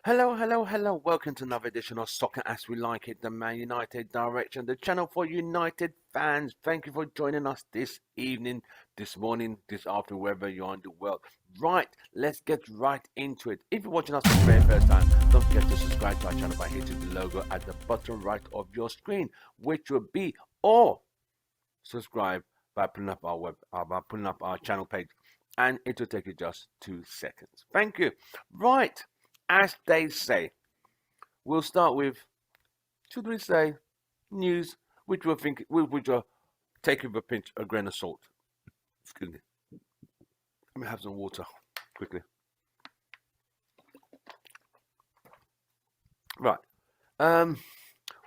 Hello, hello, hello. Welcome to another edition of Soccer As We Like It, the Man United direction, the channel for United fans. Thank you for joining us this evening, this morning, this afternoon, wherever you are in the world. Right, let's get right into it. If you're watching us for the very first time, don't forget to subscribe to our channel by hitting the logo at the bottom right of your screen, which will be, or subscribe by putting up our channel page, and it will take you just 2 seconds. Thank you. Right, as they say, we'll start with, should we say, news, which we'll take with a grain of salt. Excuse me. Let me have some water quickly. Right. Um,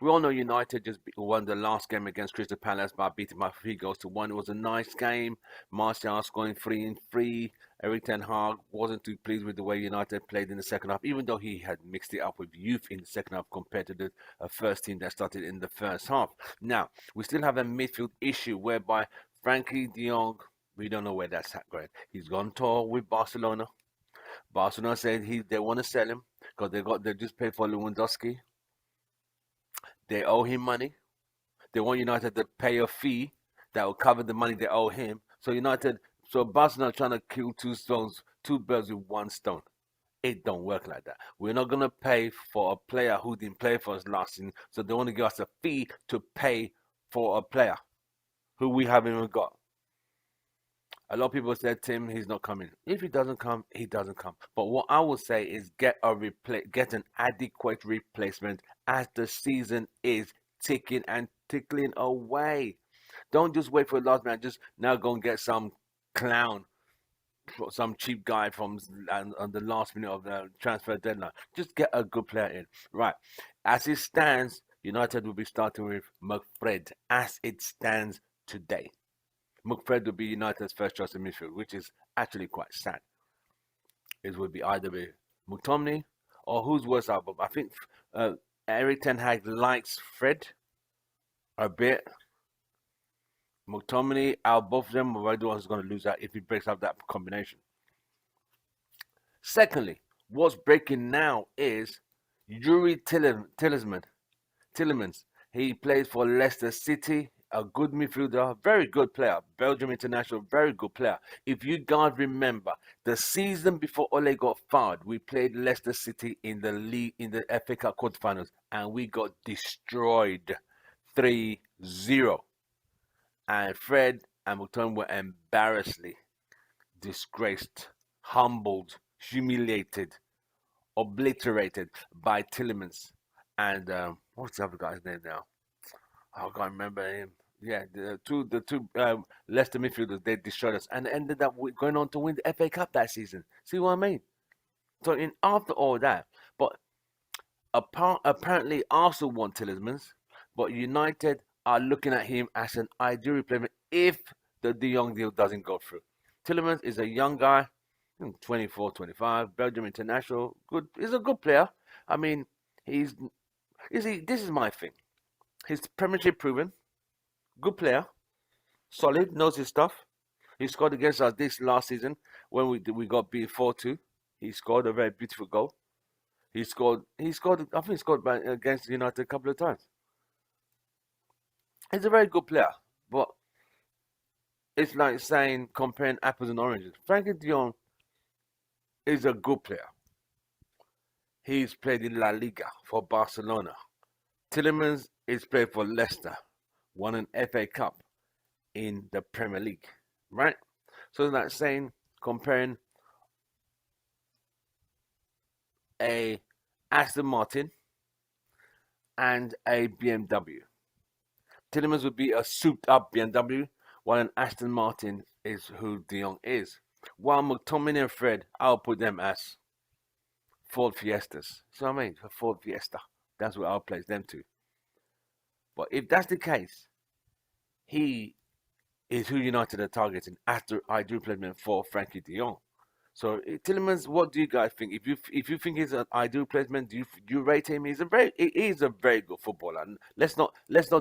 we all know United just won the last game against Crystal Palace by beating by 3 goals to 1. It was a nice game. Martial scoring 3 and 3. Eric Ten Hag wasn't too pleased with the way United played in the second half, even though he had mixed it up with youth in the second half compared to the first team that started in the first half. Now, we still have a midfield issue whereby Frankie de Jong, we don't know where that's at, Greg. He's gone tour with Barcelona. Barcelona said they want to sell him because they just paid for Lewandowski. They owe him money. They want United to pay a fee that will cover the money they owe him. So Barcelona trying to kill two birds with one stone. It don't work like that. We're not gonna pay for a player who didn't play for us last season, so they want to give us a fee to pay for a player who we haven't even got. A lot of people said, Tim, he's not coming. If he doesn't come, he doesn't come. But what I would say is get an adequate replacement as the season is ticking and tickling away. Don't just wait for the last man. Just now go and get some clown, some cheap guy from on the last minute of the transfer deadline. Just get a good player in. Right. As it stands, United will be starting with McFred as it stands today. McFred will be United's first choice in midfield, which is actually quite sad. It would be either with McTominay or who's worse out. I think Eric Ten Hag likes Fred a bit. McTominay, out both of them, Ronaldo is going to lose out if he breaks up that combination. Secondly, what's breaking now is Youri Tielemans. He plays for Leicester City, a good midfielder, very good player, Belgium international, very good player. If you guys remember, the season before Ole got fired, we played Leicester City in the league in the FA Cup quarterfinals, and we got destroyed 3-0. And Fred and McTominay were embarrassingly disgraced, humbled, humiliated, obliterated by Tielemans and what's the other guy's name now? I can't remember him. Yeah, the two Leicester midfielders, they destroyed us and ended up going on to win the FA Cup that season. See what I mean? So after all that, but apparently Arsenal want Tielemans, but United are looking at him as an ideal replacement if the De Jong deal doesn't go through. Tielemans is a young guy, 24, 25, Belgium international. Good, he's a good player. I mean, this is my thing. He's Premiership proven, good player, solid, knows his stuff. He scored against us this last season when we got beat 4-2. He scored a very beautiful goal. He scored. I think he scored against United a couple of times. He's a very good player, but it's like saying comparing apples and oranges. Frankie de Jong is a good player. He's played in La Liga for Barcelona. Tielemans is played for Leicester, won an FA Cup in the Premier League, right? So that's saying comparing a Aston Martin and a BMW. Tielemans would be a souped-up BMW, while an Aston Martin is who De Jong is. While McTominay and Fred, I'll put them as Ford Fiestas. So I mean, a Ford Fiesta. That's where I'll place them to. But if that's the case, he is who United are targeting as the ideal replacement for Frankie de Jong. So Tielemans, what do you guys think? If you think he's an ideal replacement, do you rate him? He is a very good footballer. And let's not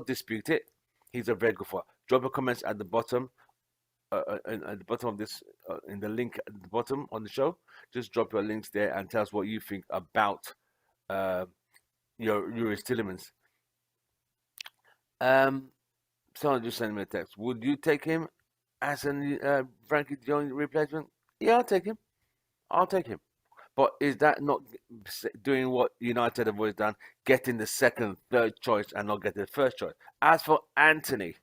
dispute it. He's a very good footballer. Drop your comments at the bottom. At the bottom of this, in the link at the bottom on the show, just drop your links there and tell us what you think about Youri Tielemans. Someone just sent me a text. Would you take him as a Frankie de Jong replacement? Yeah, I'll take him. I'll take him. But is that not doing what United have always done, getting the second, third choice and not getting the first choice? As for Anthony,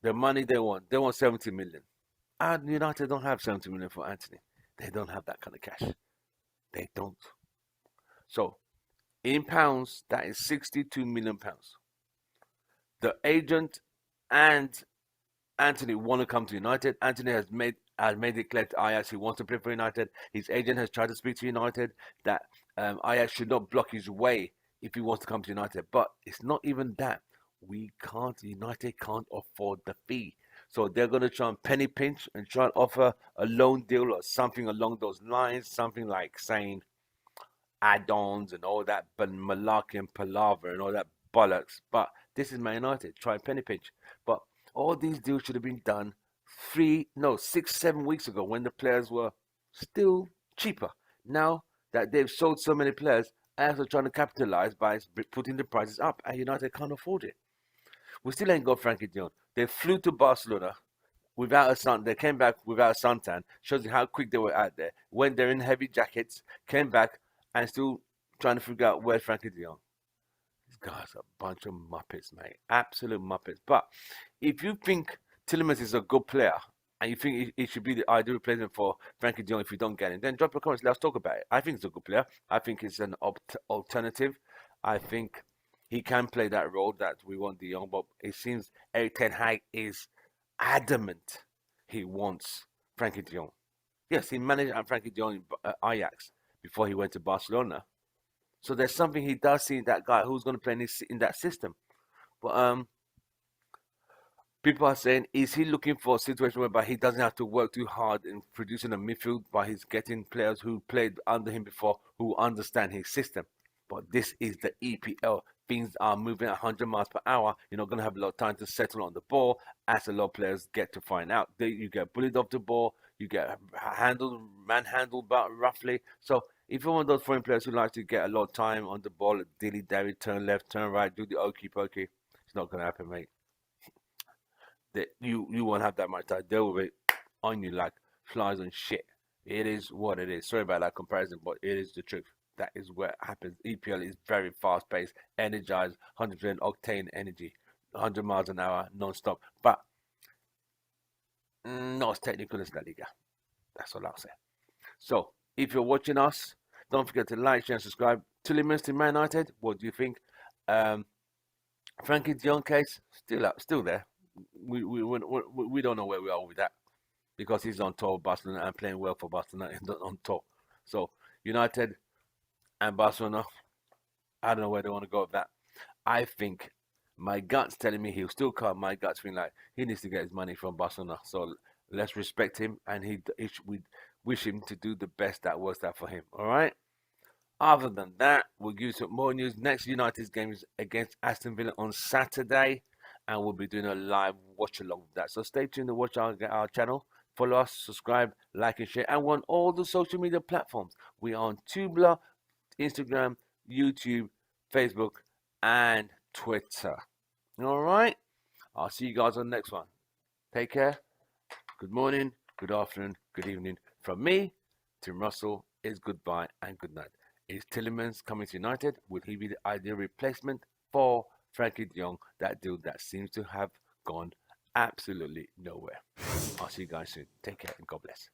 the money they want 70 million. And United don't have 70 million for Anthony. They don't have that kind of cash. They don't. So, in pounds, that is 62 million pounds. The agent and Anthony want to come to United. Anthony has made it clear to Ajax he wants to play for United. His agent has tried to speak to United that Ajax should not block his way if he wants to come to United. But it's not even that. United can't afford the fee. So they're going to try and penny pinch and try and offer a loan deal or something along those lines. Something like saying add-ons and all that malarkey and palaver and all that bollocks. But this is Man United. Try and penny pinch. But all these deals should have been done 6, 7 weeks ago when the players were still cheaper. Now that they've sold so many players, Ajax are trying to capitalize by putting the prices up, and United can't afford it. We still ain't got Frankie de Jong. They flew to Barcelona without a sun. They came back without a suntan. Shows you how quick they were out there. When they're in heavy jackets, came back and still trying to figure out where's Frankie de Jong. These guys are a bunch of muppets, mate. Absolute muppets. But if you think Tielemans is a good player and you think he should be the ideal replacement for Frankie de Jong if you don't get him, then drop your comments. Let's talk about it. I think he's a good player. I think it's an alternative. I think he can play that role that we want de Jong, but it seems Erik ten Hag is adamant he wants Frankie de Jong. Yes, he managed Frankie de Jong in Ajax before he went to Barcelona. So there's something he does see in that guy who's going to play in that system. But people are saying, is he looking for a situation whereby he doesn't have to work too hard in producing a midfield, but he's getting players who played under him before who understand his system? But this is the EPL. Things are moving at 100 miles per hour. You're not going to have a lot of time to settle on the ball, as a lot of players get to find out. You get bullied off the ball, you get manhandled about roughly. So if you're one of those foreign players who likes to get a lot of time on the ball, dilly-dally, turn left, turn right, do the okey-pokey, it's not going to happen, mate. You won't have that much time. They will be on you like flies on shit. It is what it is. Sorry about that comparison, but it is the truth. That is what happens. EPL is very fast-paced, energized, 100% octane energy, 100 miles an hour, non-stop. But not as technical as La Liga. That's all I'll say. So, if you're watching us, don't forget to like, share, and subscribe. Tielemans to Man United, what do you think? Frankie de Jong case, still there. We don't know where we are with that because he's on tour with Barcelona and playing well for Barcelona and on tour. So, United and Barcelona, I don't know where they want to go with that. I think my gut's telling me he'll still come. My gut's feeling like he needs to get his money from Barcelona. So let's respect him, and we wish him to do the best that works out for him. All right. Other than that, we'll give you some more news. Next United's game is against Aston Villa on Saturday, and we'll be doing a live watch along with that. So stay tuned to watch our channel. Follow us, subscribe, like, and share. And we're on all the social media platforms. We are on TUMBLER, Instagram, YouTube, Facebook, and Twitter. All right. I'll see you guys on the next one. Take care. Good morning, good afternoon, good evening. From me, Tim Russell, is goodbye and good night. Is Tielemans coming to United? Would he be the ideal replacement for Frankie de Jong? That deal that seems to have gone absolutely nowhere. I'll see you guys soon. Take care and God bless.